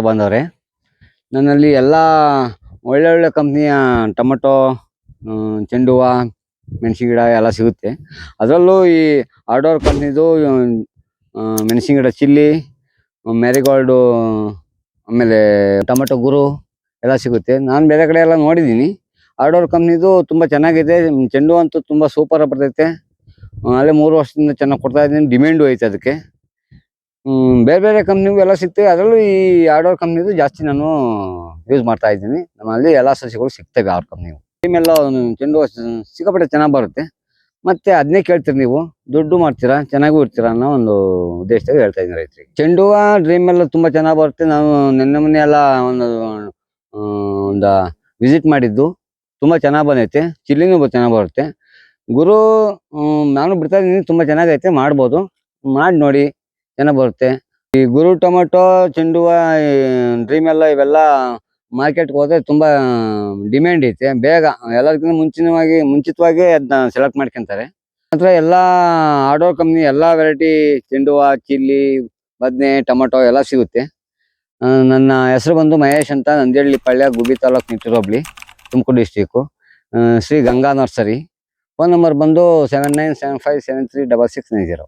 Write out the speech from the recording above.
ಬಂದವ್ರೆ. ನನ್ನಲ್ಲಿ ಎಲ್ಲ ಒಳ್ಳೆ ಕಂಪ್ನಿಯ ಟೊಮೊಟೊ, ಚೆಂಡು ಹೂವು, ಮೆಣಸಿನ ಗಿಡ ಎಲ್ಲ ಸಿಗುತ್ತೆ. ಅದರಲ್ಲೂ ಈ ಆರ್ಡೋರ್ ಕಂಪ್ನಿದು ಮೆಣಸಿನ ಗಿಡ, ಚಿಲ್ಲಿ, ಮ್ಯಾರಿಗೋಲ್ಡು, ಆಮೇಲೆ ಟೊಮೊಟೊ ಗುರು ಎಲ್ಲ ಸಿಗುತ್ತೆ. ನಾನು ಬೇರೆ ಕಡೆ ಎಲ್ಲ ನೋಡಿದ್ದೀನಿ. ಆರ್ಡೋರ್ ಕಂಪ್ನಿದು ತುಂಬ ಚೆನ್ನಾಗಿದೆ. ಚೆಂಡು ಹೂವು ಅಂತೂ ತುಂಬ ಸೂಪರಾಗಿ ಬರ್ತೈತೆ. ಅಲ್ಲೇ 3 ವರ್ಷದಿಂದ ಚೆನ್ನಾಗಿ ಕೊಡ್ತಾ ಇದ್ದೀನಿ. ಡಿಮ್ಯಾಂಡು ಐತೆ ಅದಕ್ಕೆ. ಬೇರೆ ಬೇರೆ ಕಂಪ್ನಿಗೂ ಎಲ್ಲ ಸಿಗ್ತವೆ. ಅದರಲ್ಲೂ ಈ ಆರ್ಡೋರ್ ಕಂಪ್ನಿದು ಜಾಸ್ತಿ ನಾನು ಯೂಸ್ ಮಾಡ್ತಾ ಇದ್ದೀನಿ. ನಮ್ಮಲ್ಲಿ ಎಲ್ಲ ಸಸಿಗಳು ಸಿಗ್ತವೆ ಆರ್ಡೋರ್ ಕಂಪ್ನಿವು. ಟೀಮೆಲ್ಲ ಚೆಂಡು ಹೂವು ಸಿಕ್ಕಾಪಟ್ಟೆ ಚೆನ್ನಾಗಿ ಬರುತ್ತೆ. ಮತ್ತೆ ಅದನ್ನೇ ಕೇಳ್ತೀರಿ ನೀವು, ದುಡ್ಡು ಮಾಡ್ತೀರಾ, ಚೆನ್ನಾಗೂ ಇರ್ತೀರಾ ಅನ್ನೋ ಒಂದು ಉದ್ದೇಶದಲ್ಲಿ ಹೇಳ್ತಾ ಇದ್ದೀನಿ ರೈತರಿಗೆ. ಚೆಂಡು ಹೂವು ಡ್ರೀಮ್ ಎಲ್ಲ ತುಂಬ ಚೆನ್ನಾಗಿ ಬರುತ್ತೆ. ನಾನು ನಿನ್ನೆ ಮೊನ್ನೆ ಎಲ್ಲ ಒಂದು ವಿಸಿಟ್ ಮಾಡಿದ್ದು, ತುಂಬ ಚೆನ್ನಾಗಿ ಬಂದೈತೆ. ಚಿಲ್ಲಿನೂ ಚೆನ್ನಾಗಿ ಬರುತ್ತೆ. ಗುರು ನಾನು ಬಿಡ್ತಾ ಇದ್ದೀನಿ, ತುಂಬ ಚೆನ್ನಾಗೈತೆ. ಮಾಡ್ಬೋದು, ಮಾಡಿ ನೋಡಿ, ಚೆನ್ನಾಗಿ ಬರುತ್ತೆ. ಈ ಗುರು ಟೊಮೊಟೊ, ಚೆಂಡು ಹೂವು, ಡ್ರೀಮ್ ಎಲ್ಲ ಇವೆಲ್ಲ ಮಾರ್ಕೆಟ್ಗೆ ಹೋದ್ರೆ ತುಂಬ ಡಿಮ್ಯಾಂಡ್ ಐತೆ. ಬೇಗ ಎಲ್ಲದಕ್ಕಿಂತ ಮುಂಚಿತವಾಗಿ ಅದನ್ನ ಸೆಲೆಕ್ಟ್ ಮಾಡ್ಕೊಂತಾರೆ. ಮಾತ್ರ ಎಲ್ಲ ಆರ್ಡೋರ್ ಕಂಪ್ನಿ ಎಲ್ಲ ವೆರೈಟಿ ಚೆಂಡು ಹೂವು, ಚಿಲ್ಲಿ, ಬದನೆ, ಟೊಮೊಟೊ ಎಲ್ಲ ಸಿಗುತ್ತೆ. ನನ್ನ ಹೆಸರು ಬಂದು ಮಹೇಶ್ ಅಂತ, Nandihalli Palya, Gubbi taluk, Nittur hobli, Tumakuru district. Shri Ganga nursery. Phone number ಬಂದು 7975736690.